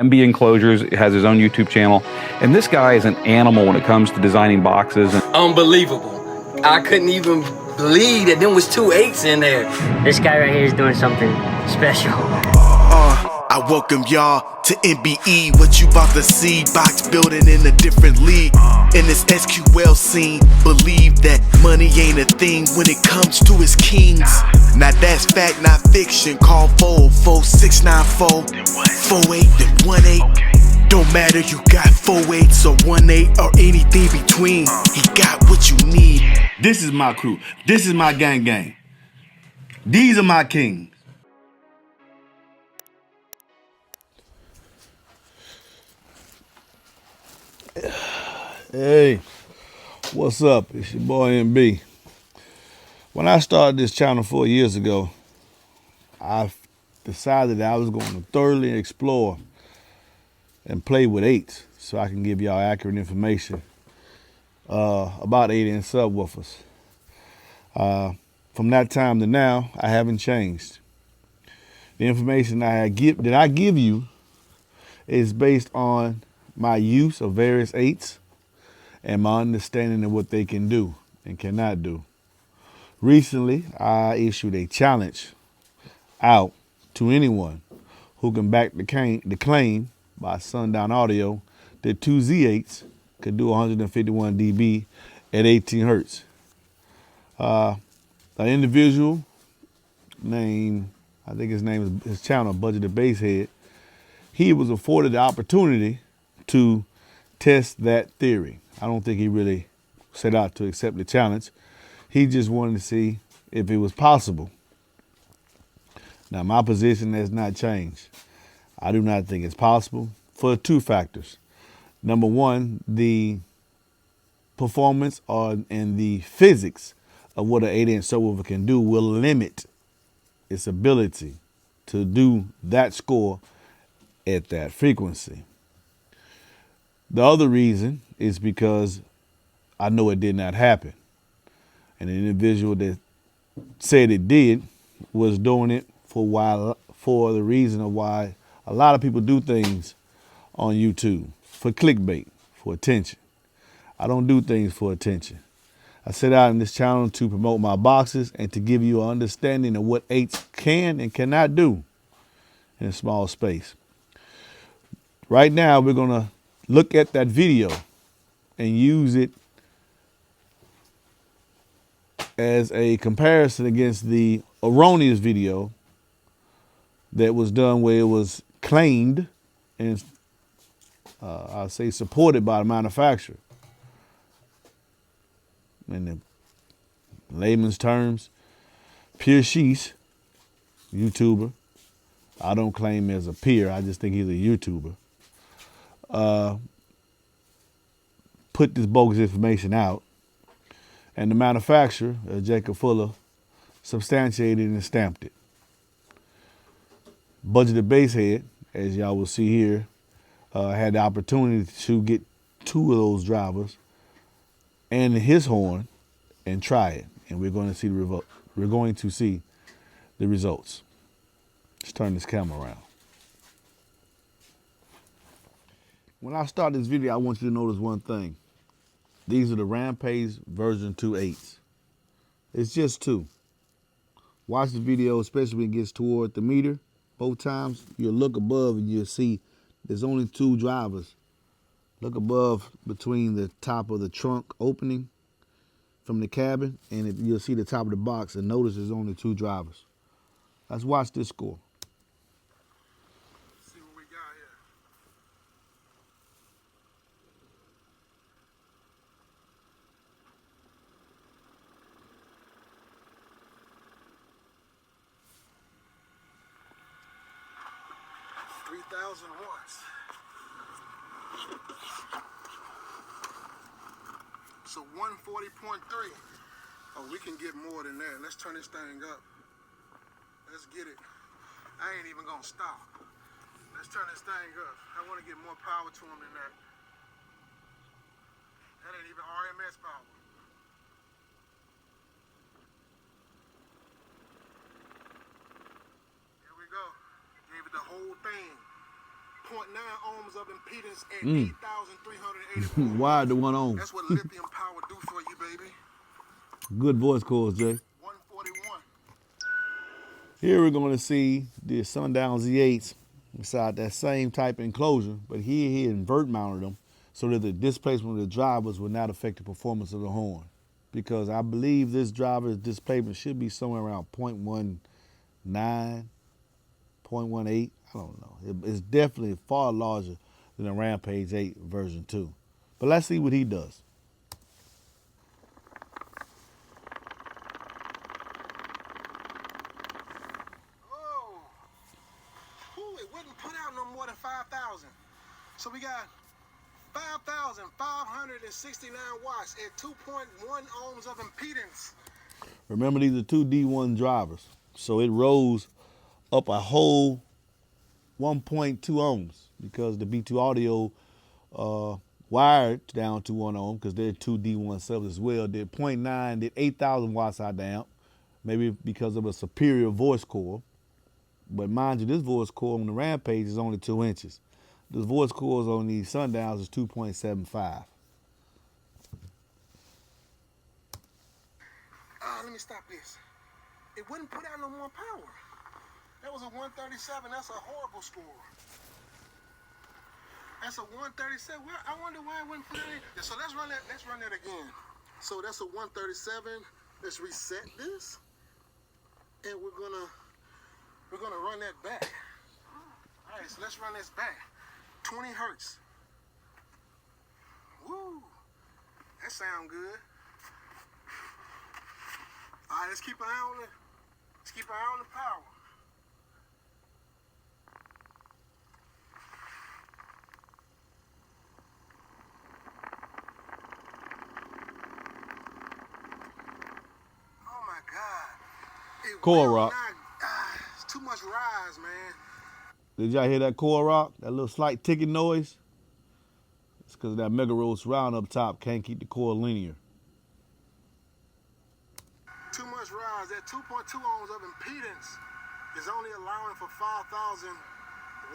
MB Enclosures has his own YouTube channel, and this guy is an animal when it comes to designing boxes. Unbelievable. I couldn't even believe that there was 2 8s in there. This guy right here is doing something special. I welcome y'all to MBE. What you about to see, box building in a different league. In this SQL scene, believe that money ain't a thing when it comes to his kings. Now that's fact, not fiction. Call 44694 48 then 18. Don't matter, you got 4 8s or 1 8 or anything between. He got what you need. This is my crew. This is my gang. These are my kings. Hey, what's up? It's your boy MB. When I started this channel 4 years ago, I decided that I was going to thoroughly explore and play with 8s so I can give y'all accurate information about 8-inch subwoofers. From that time to now, I haven't changed. The information that I give you is based on my use of various 8s and my understanding of what they can do and cannot do. Recently, I issued a challenge out to anyone who can back the claim by Sundown Audio that 2 Z8s could do 151 dB at 18 hertz. An individual named, I think his channel, Budgeted Basshead, he was afforded the opportunity to test that theory. I don't think he really set out to accept the challenge. He just wanted to see if it was possible. Now, my position has not changed. I do not think it's possible for 2 factors. Number one, the performance and the physics of what an 8-inch subwoofer can do will limit its ability to do that score at that frequency. The other reason is because I know it did not happen. And the individual that said it did was doing it for the reason of why a lot of people do things on YouTube, for clickbait, for attention. I don't do things for attention. I set out in this channel to promote my boxes and to give you an understanding of what 8s can and cannot do in a small space. Right now, we're gonna look at that video and use it as a comparison against the erroneous video that was done where it was claimed and I'll say supported by the manufacturer. In the layman's terms, Pure Sheesh, YouTuber. I don't claim him as a peer, I just think he's a YouTuber. Put this bogus information out, and the manufacturer, Jacob Fuller, substantiated and stamped it. Budgeted Basshead, as y'all will see here, had the opportunity to get 2 of those drivers and his horn and try it, and we're going to see the results. Let's turn this camera around. When I start this video, I want you to notice one thing. These are the Rampage version 2 8s. It's just 2. Watch the video, especially when it gets toward the meter. Both times, you'll look above and you'll see there's only 2 drivers. Look above between the top of the trunk opening from the cabin, and you'll see the top of the box, and notice there's only 2 drivers. Let's watch this score. See what we got here. $3,000 watts. So 140.3. Oh, we can get more than that. Let's turn this thing up. Let's get it. I ain't even gonna stop. Let's turn this thing up. I want to get more power to him than that. That ain't even RMS power. Here we go. Gave it the whole thing. ohms of impedance at 8,380. Wired the one on. That's what lithium power do for you, baby. Good voice calls, Jay. 141. Here we're going to see the Sundown Z8s inside that same type of enclosure, but here he invert mounted them so that the displacement of the drivers would not affect the performance of the horn. Because I believe this driver's displacement should be somewhere around 0.19, 0.18. I don't know. It's definitely far larger than the Rampage 8 version 2. But let's see what he does. Oh. Ooh, it wouldn't put out no more than 5,000. So we got 5,569 watts at 2.1 ohms of impedance. Remember, these are two D1 drivers. So it rose up a whole 1.2 ohms because the B2 Audio wired down to 1 ohm because they're two D1 subs as well. Did 0.9, did 8,000 watts out of the amp, maybe because of a superior voice core. But mind you, this voice core on the Rampage is only 2 inches. The voice cores on these Sundowns is 2.75. Let me stop this. It wouldn't put out no more power. That was a 137. That's a horrible score. That's a 137. Well, I wonder why it wouldn't put out any. So let's run that. Let's run that again. So that's a 137. Let's reset this, and we're gonna run that back. All right. So let's run this back. 20 hertz. Woo. That sound good. All right, let's keep an eye on it. Let's keep an eye on the power. Oh my God. Coil rock. It's too much rise, man. Did y'all hear that coil rock? That little slight ticking noise? It's because that Mega Roll surround up top can't keep the coil linear. Too much rise. That 2.2 ohms of impedance is only allowing for 5,000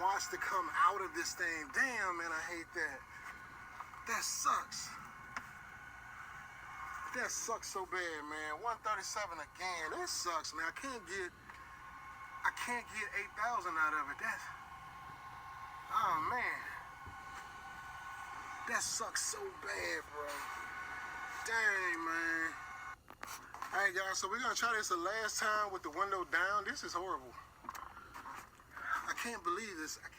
watts to come out of this thing. Damn, man, I hate that. That sucks. That sucks so bad, man. 137 again. That sucks, man. I can't get 8,000 out of it. Oh man. That sucks so bad, bro. Dang, man. All right, guys, so we're gonna try this the last time with the window down. This is horrible. I can't believe this. I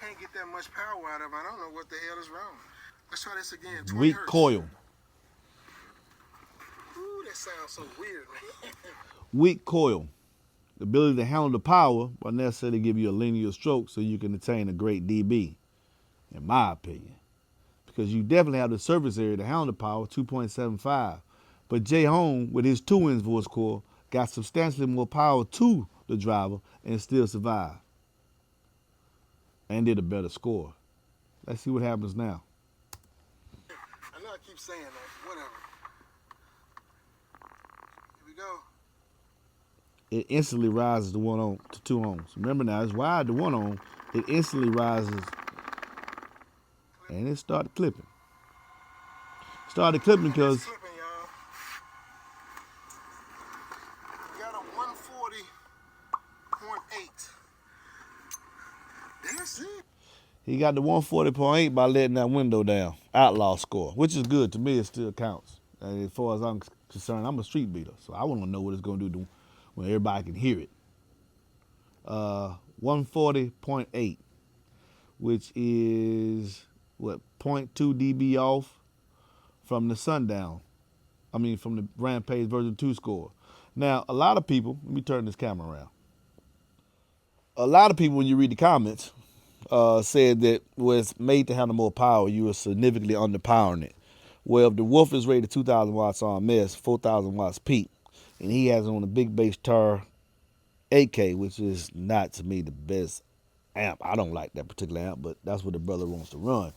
can't get that much power out of it. I don't know what the hell is wrong. Let's try this again. 20 Weak hertz. coil. Ooh, that sounds so weird, man. Weak coil. The ability to handle the power, but necessarily give you a linear stroke so you can attain a great dB, in my opinion. Because you definitely have the surface area to handle the power, 2.75. But Jay Home, with his 2-inch voice core, got substantially more power to the driver and still survived. And did a better score. Let's see what happens now. I know I keep saying that. Whatever. Here we go. It instantly rises to 1 ohm to 2 ohms. Remember now, it's wired to 1 ohm. It instantly rises, and it started clipping. Started clipping because It's clipping, y'all. We got a 140.8. That's it. he got the 140.8 by letting that window down. Outlaw score, which is good. To me, it still counts. And as far as I'm concerned, I'm a street beater, so I want to know what it's going to do when everybody can hear it. 140.8, which is, what, 0.2 dB off from the Sundown. From the Rampage version 2 score. Now, a lot of people, let me turn this camera around. A lot of people, when you read the comments, said that was made to handle more power, you were significantly underpowering it. Well, if the woof is rated 2,000 watts RMS, 4,000 watts peak, and he has it on a big bass tar 8K, which is not, to me, the best amp. I don't like that particular amp, but that's what the brother wants to run.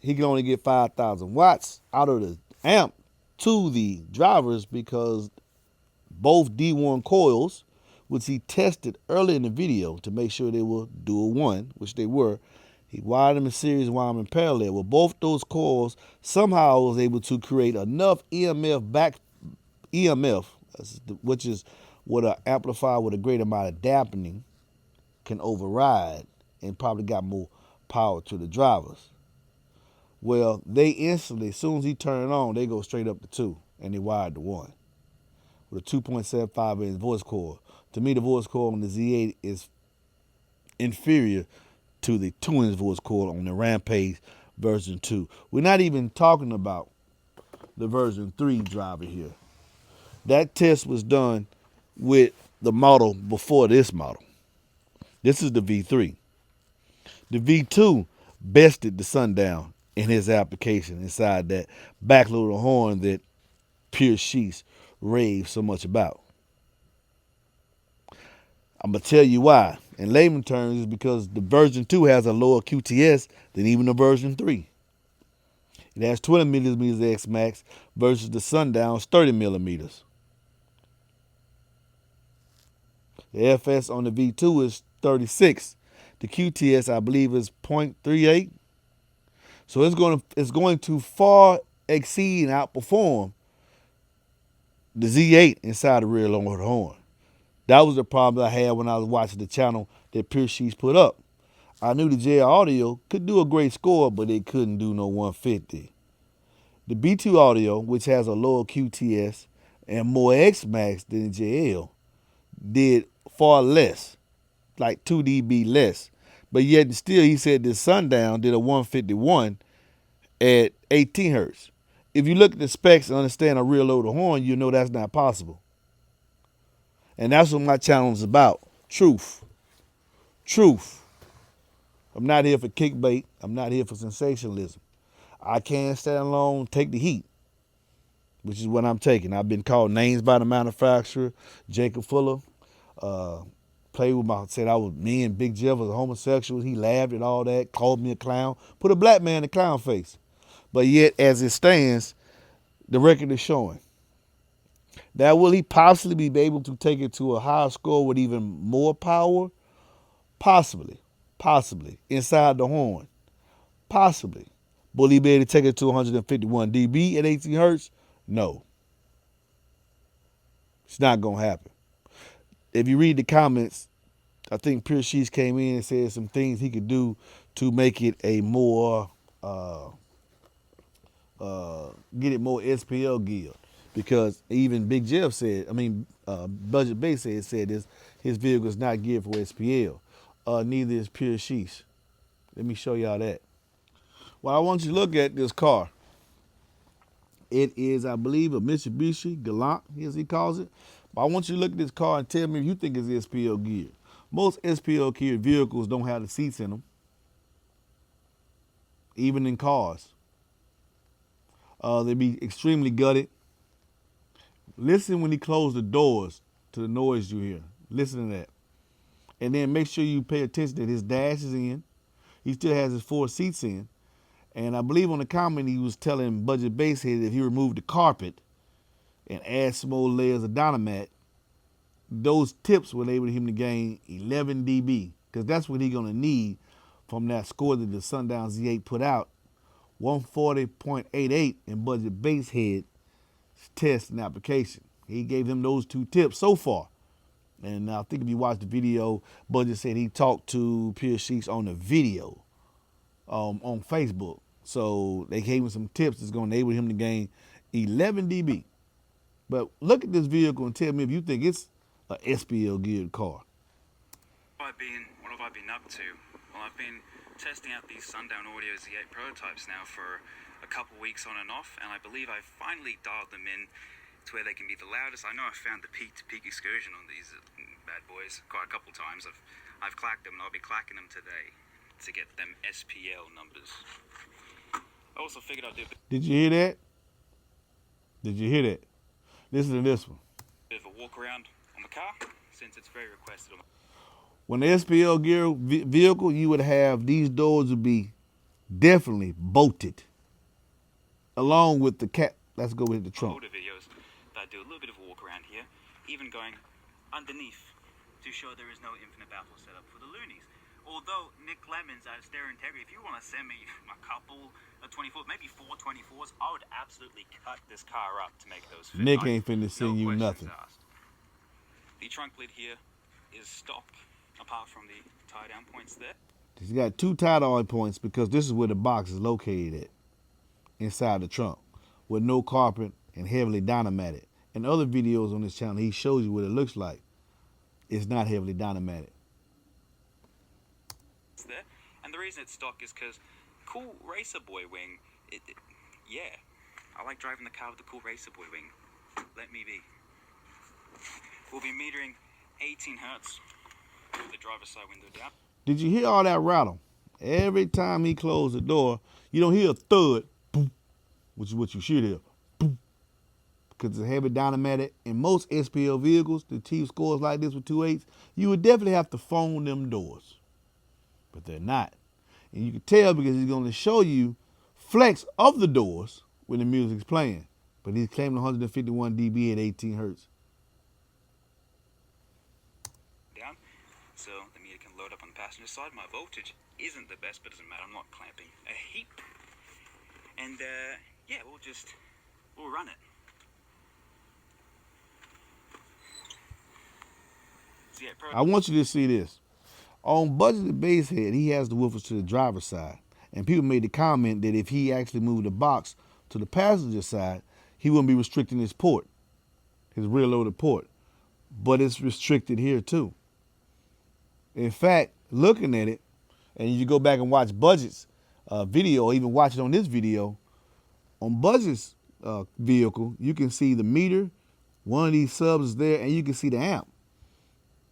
He can only get 5,000 watts out of the amp to the drivers because both D1 coils which he tested early in the video to make sure they were dual one, which they were. He wired them in series, wired them in parallel. With both those coils, somehow was able to create enough EMF, which is what an amplifier with a great amount of dampening can override, and probably got more power to the drivers. Well, they instantly, as soon as he turned it on, they go straight up to 2, and they wired to 1 with a 2.75 inch voice coil. To me, the voice coil on the Z8 is inferior to the 2-inch voice coil on the Rampage version 2. We're not even talking about the version 3 driver here. That test was done with the model before this model. This is the V3. The V2 bested the Sundown in his application inside that backloader horn that Pierce Sheets raved so much about. I'm going to tell you why. In layman terms, is because the version 2 has a lower QTS than even the version 3. It has 20 millimeters X max versus the Sundown's 30 millimeters. The FS on the V2 is 36. The QTS, I believe, is 0.38. So it's going to far exceed and outperform the Z8 inside the rear load horn. That was the problem I had when I was watching the channel that Pierce Sheets put up. I knew the JR Audio could do a great score, but it couldn't do no 150. The B2 Audio, which has a lower QTS and more X max than the JL, did far less, like 2 dB less. But yet still, he said the Sundown did a 151 at 18 hertz. If you look at the specs and understand a rear loader horn, you know that's not possible. And that's what my channel is about. Truth. Truth. I'm not here for clickbait. I'm not here for sensationalism. I can't stand alone, take the heat, which is what I'm taking. I've been called names by the manufacturer, Jacob Fuller. Played with said me and Big Jeff was homosexual. He laughed at all that, called me a clown, put a black man in a clown face. But yet, as it stands, the record is showing. Now, will he possibly be able to take it to a higher score with even more power? Possibly. Possibly. Inside the horn. Possibly. Will he be able to take it to 151 dB at 18 hertz? No. It's not going to happen. If you read the comments, I think Pierce Sheets came in and said some things he could do to make it a more, get it more SPL geared. Because even Big Jeff said, Budget Base said this, his vehicle is not geared for SPL. Neither is Pierce Sheets. Let me show y'all that. Well, I want you to look at this car. It is, I believe, a Mitsubishi Galant, as he calls it. But I want you to look at this car and tell me if you think it's SPL geared. Most SPL geared vehicles don't have the seats in them, even in cars. They be extremely gutted. Listen when he closed the doors to the noise you hear. Listen to that. And then make sure you pay attention that his dash is in. He still has his 4 seats in. And I believe on the comment he was telling Budget Basehead if he removed the carpet and add some more layers of Dynamat, those tips will enable him to gain 11 dB, because that's what he's going to need from that score that the Sundown Z8 put out, 140.88 in Budget Basehead test and application. He gave him those 2 tips so far. And I think if you watch the video, Budget said he talked to Pierce Sheets on the video on Facebook. So they gave him some tips that's going to enable him to gain 11 dB. But look at this vehicle and tell me if you think it's a SPL geared car. What have I been up to? Well, I've been testing out these Sundown Audio Z8 prototypes now for a couple weeks on and off, and I believe I've finally dialed them in to where they can be the loudest. I know I've found the peak-to-peak excursion on these bad boys quite a couple times. I've clacked them, and I'll be clacking them today to get them SPL numbers. I also figured I'd do a Did you hear that? Did you hear that? Listen to this one. bit of a walk around on the car, since it's very requested on When the SPL gear vehicle, you would have these doors would be definitely bolted, along with the cat. Let's go with the trunk. older videos that I do a little bit of a walk around here, even going underneath to show there is no infinite battle setup for the loonies. Although Nick Lemons at Stereo Integrity, if you want to send me a couple of 24, maybe 4 24s, I would absolutely cut this car up to make those fit. Nick ain't finna send you questions nothing. asked. The trunk lid here is stock, apart from the tie-down points there. He's got 2 tie-down points because this is where the box is located at, inside the trunk, with no carpet and heavily dynamated. In other videos on this channel, he shows you what it looks like. It's not heavily dynamated. There. And the reason it's stock is because cool racer boy wing, yeah, I like driving the car with the cool racer boy wing. Let me be. We'll be metering 18 hertz with the driver's side window down. Did you hear all that rattle? Every time he closed the door, you don't hear a thud, boom, which is what you should hear, boom, because it's heavy dynamatic. In most SPL vehicles, the achieve scores like this with 2.8s, you would definitely have to phone them doors. But they're not. And you can tell because he's going to show you flex of the doors when the music's playing. But he's claiming 151 dB at 18 hertz. Down, so the meter can load up on the passenger side. My voltage isn't the best, but it doesn't matter. I'm not clamping a heap. And yeah, we'll run it. So, yeah, I want you to see this. On budgeted base head, he has the woofers to the driver's side. And people made the comment that if he actually moved the box to the passenger side, he wouldn't be restricting his port, his rear loaded port. But it's restricted here too. In fact, looking at it, and you go back and watch Budget's video, or even watch it on this video, on Budget's vehicle, you can see the meter, one of these subs is there, and you can see the amp.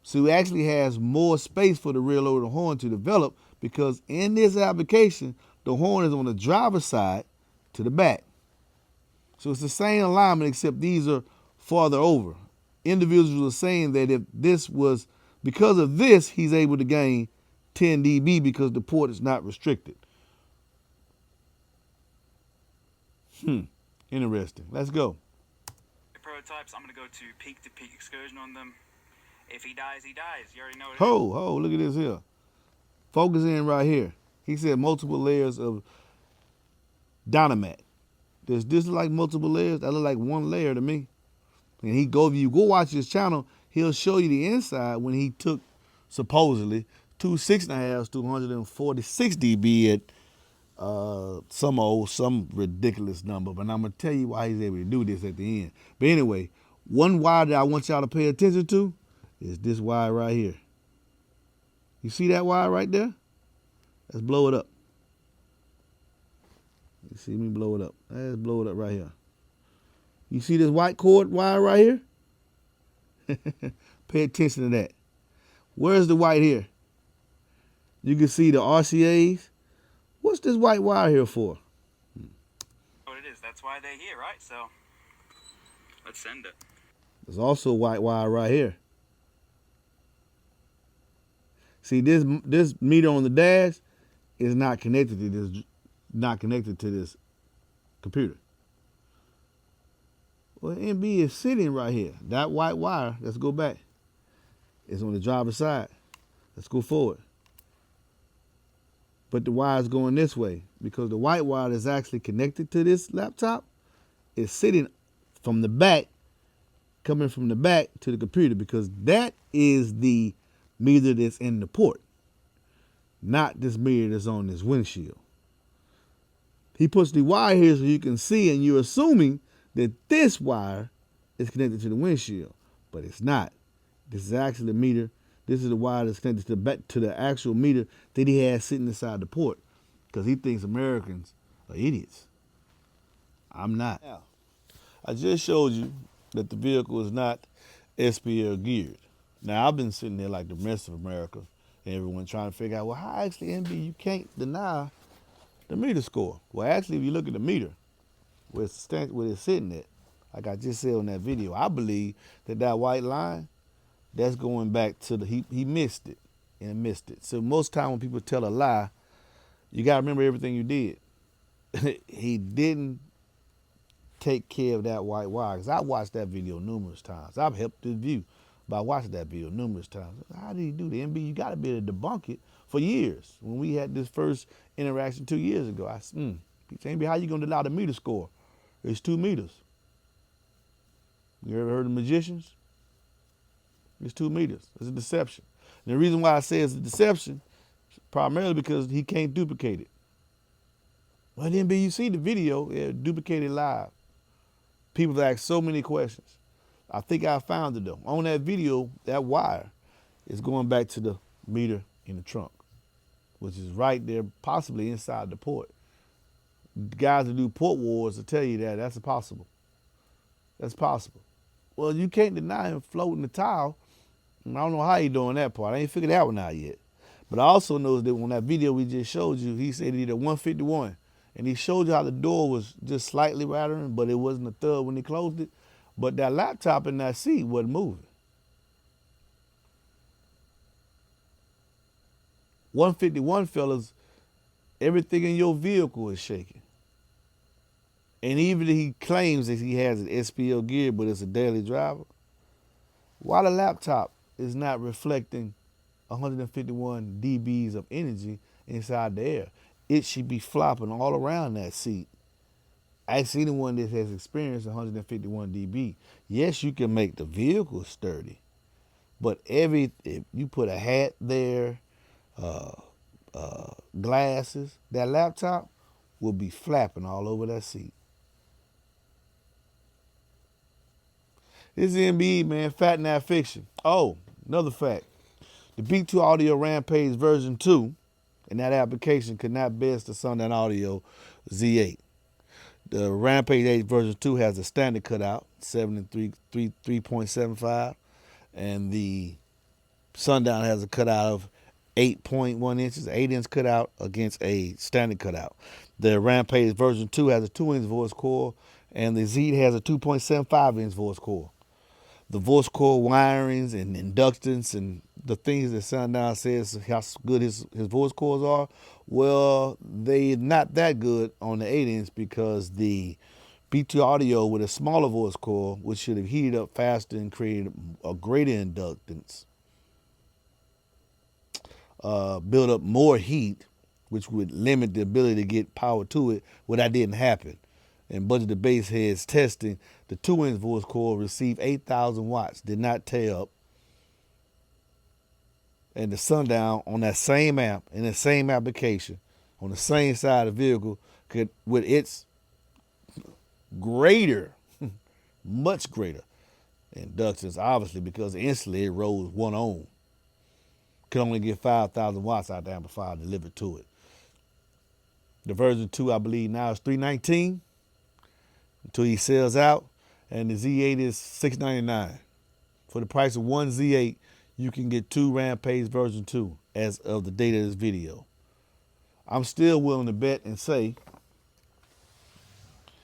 So it actually has more space for the rear loaded horn to develop because in this application, the horn is on the driver's side to the back. So it's the same alignment except these are farther over. Individuals are saying that if this was, because of this, he's able to gain 10 dB because the port is not restricted. Interesting. Let's go. Prototypes, I'm going to go to peak excursion on them. If he dies, he dies. You already know it. Ho, look at this here. Focus in right here. He said multiple layers of dynamat. Does this look like multiple layers? That look like one layer to me. And you go watch his channel, he'll show you the inside when he took supposedly 2 6.5s to 146 dB at some ridiculous number. But I'm gonna tell you why he's able to do this at the end. But anyway, one wire that I want y'all to pay attention to is this wire right here. You see that wire right there? Let's blow it up. You see me blow it up. Let's blow it up right here. You see this white cord wire right here? Pay attention to that. Where's the white here? You can see the RCAs. What's this white wire here for? What it is, that's why they're here, right? So, let's send it. There's also a white wire right here. See, this meter on the dash is not connected to this computer. Well, MB is sitting right here. That white wire, let's go back. It's on the driver's side. Let's go forward. But the wire is going this way because the white wire is actually connected to this laptop. It's sitting from the back, coming from the back to the computer because that is the meter that's in the port, not this meter that's on this windshield. He puts the wire here so you can see, and you're assuming that this wire is connected to the windshield, but it's not. This is actually the meter. This is the wire that's connected to the actual meter that he has sitting inside the port because he thinks Americans are idiots. I'm not. Now, I just showed you that the vehicle is not SPL geared. Now, I've been sitting there like the rest of America and everyone trying to figure out, well, how actually, MB, you can't deny the meter score. Well, actually, if you look at the meter, where it's sitting at, like I just said on that video, I believe that white line, that's going back to he missed it and missed it. So most time when people tell a lie, you got to remember everything you did. He didn't take care of that white wire because I watched that video numerous times. I've helped this view But I watched that video numerous times. How did he do the MB? You got to be able to debunk it for years. When we had this first interaction 2 years ago, I said, MB, how you going to allow the meter score? It's 2 meters. You ever heard of magicians? It's 2 meters. It's a deception. And the reason why I say it's a deception is primarily because he can't duplicate it. Well, then, you see the video, duplicated live. People have asked so many questions. I think I found it though. On that video, that wire is going back to the meter in the trunk, which is right there, possibly inside the port. The guys that do port wars will tell you that that's possible. That's possible. Well, you can't deny him floating the tile. I don't know how he doing that part. I ain't figured that one out yet. But I also know that when that video we just showed you, he said he did a 151. And he showed you how the door was just slightly rattling, but it wasn't a thud when he closed it. But that laptop in that seat wasn't moving. 151, fellas, everything in your vehicle is shaking. And even if he claims that he has an SPL gear, but it's a daily driver, why the laptop is not reflecting 151 dBs of energy inside the air? It should be flopping all around that seat. Ask anyone that has experienced 151 dB. Yes, you can make the vehicle sturdy, but if you put a hat there, glasses, that laptop will be flapping all over that seat. This is MBE, man, fact not fiction. Oh, another fact. The B2 Audio Rampage version 2 in that application could not best the Sundown Audio Z8. The Rampage 8 version 2 has a standard cutout, 3.75, and the Sundown has a cutout of 8.1 inches, 8-inch cutout against a standard cutout. The Rampage version 2 has a 2-inch voice coil, and the Z has a 2.75-inch voice coil. The voice coil wirings and inductance and the things that Sundown says how good his voice coils are, well, they're not that good on the 8-inch because the B2 Audio with a smaller voice coil, which should have heated up faster and created a greater inductance, build up more heat, which would limit the ability to get power to it. Well, that didn't happen. And Budget the Bass Heads testing, the 2-inch voice coil received 8,000 watts, did not tear up. And the Sundown on that same amp, in the same application, on the same side of the vehicle, could, with its greater, much greater inductance, obviously, because instantly it rose 1 ohm, could only get 5,000 watts out the amplifier delivered to it. The version 2, I believe now is $319 until he sells out, and the Z8 is $699. For the price of one Z8, you can get 2 Rampage version 2 as of the date of this video. I'm still willing to bet and say,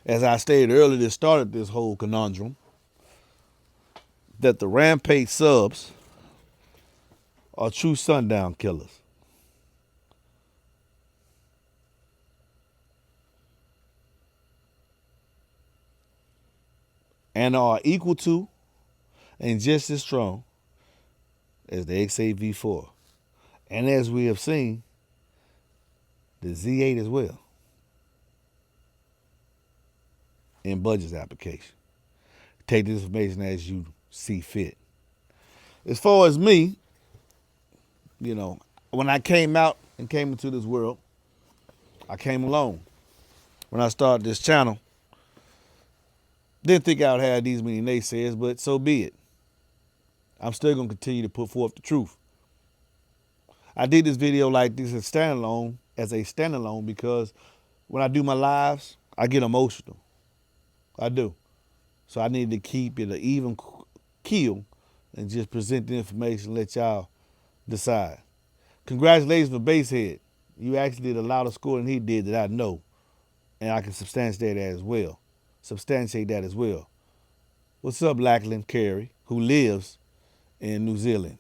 as I stated earlier that started this whole conundrum, that the Rampage subs are true Sundown killers. And are equal to and just as strong as the X8 V4. And as we have seen, the Z8 as well in Budget's application. Take this information as you see fit. As far as me, you know, when I came out and came into this world, I came alone. When I started this channel, didn't think I would have these many naysayers, but so be it. I'm still going to continue to put forth the truth. I did this video like this as a standalone because when I do my lives, I get emotional. I do. So I need to keep it an even keel and just present the information, let y'all decide. Congratulations for Basshead. You actually did a louder score than he did that I know, and I can substantiate that as well. What's up, Lachlan Carey, who lives in New Zealand?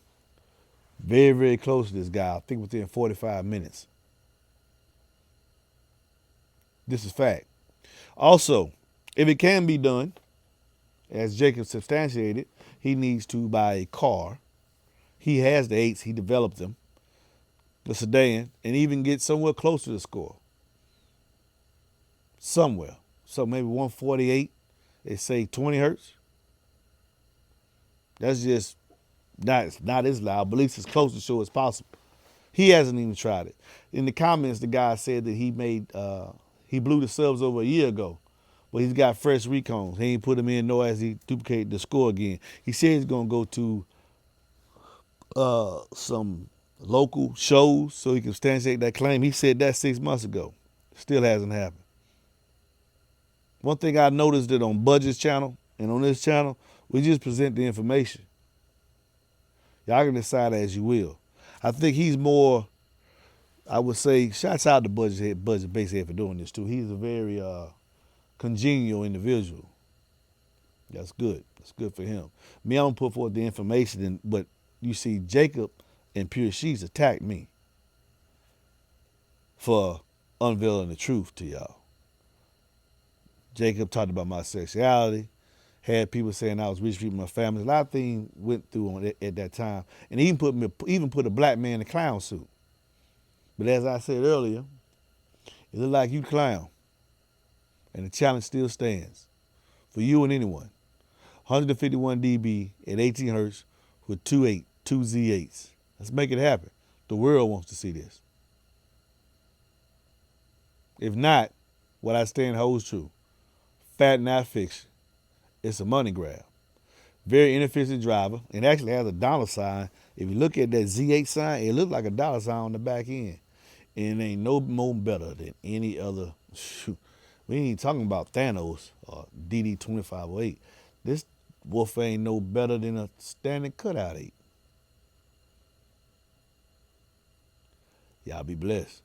Very, very close to this guy. I think within 45 minutes. This is fact. Also, if it can be done, As Jacob substantiated, he needs to buy a car. He has the 8s, he developed them, the sedan, and even get somewhere close to the score. Somewhere. So maybe 148, they say 20 hertz. That's just not as loud, but at least as close to show as possible. He hasn't even tried it. In the comments, the guy said that he blew the subs over a year ago, but he's got fresh recones. He ain't put them in nor has he duplicated the score again. He said he's gonna go to some local shows so he can substantiate that claim. He said that 6 months ago. Still hasn't happened. One thing I noticed that on Budget's channel and on this channel, we just present the information. Y'all can decide as you will. I think he's more, I would say, shouts out to Budget Basehead for doing this too. He's a very congenial individual. That's good. That's good for him. Me, I'm gonna put forth the information, but you see Jacob and Pure Sheets attacked me for unveiling the truth to y'all. Jacob talked about my sexuality, had people saying I was mistreating my family. A lot of things went through on it at that time, and he even put a black man in a clown suit. But as I said earlier, it looked like you clown, and the challenge still stands for you and anyone. 151 dB at 18 hertz with two Z8s. Let's make it happen. The world wants to see this. If not, what I stand holds true. Fat, not fiction. It's a money grab. Very inefficient driver, and actually has a dollar sign. If you look at that Z8 sign, it looks like a dollar sign on the back end. And it ain't no more better than any other. Shoot. We ain't even talking about Thanos or DD2508. This woofer ain't no better than a standard cutout 8. Y'all be blessed.